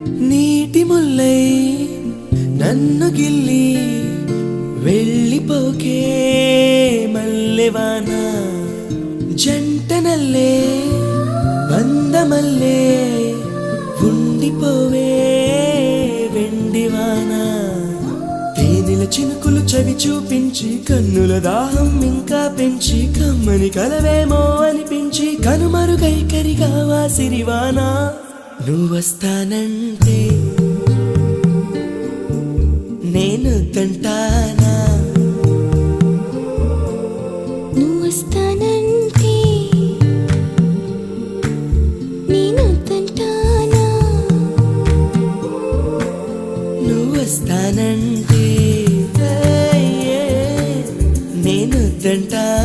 నీటి ముల్లై నన్ను గిల్లి వెళ్ళిపోకే మల్లెవాన జంటనల్లే బందమల్లే ఉండిపోవే వెండివాన తేనెల చినుకులు చవి చూపించి కన్నుల దాహం ఇంకా పెంచి కమ్మని కలవేమో అనిపించి కనుమరుగైకరిగా వాసిరివాన నువ్వొస్తానంటే నేను తంటానా నువ్వొస్తానంటే నేను తంటానా నువ్వొస్తానంటే నేను తంటానా.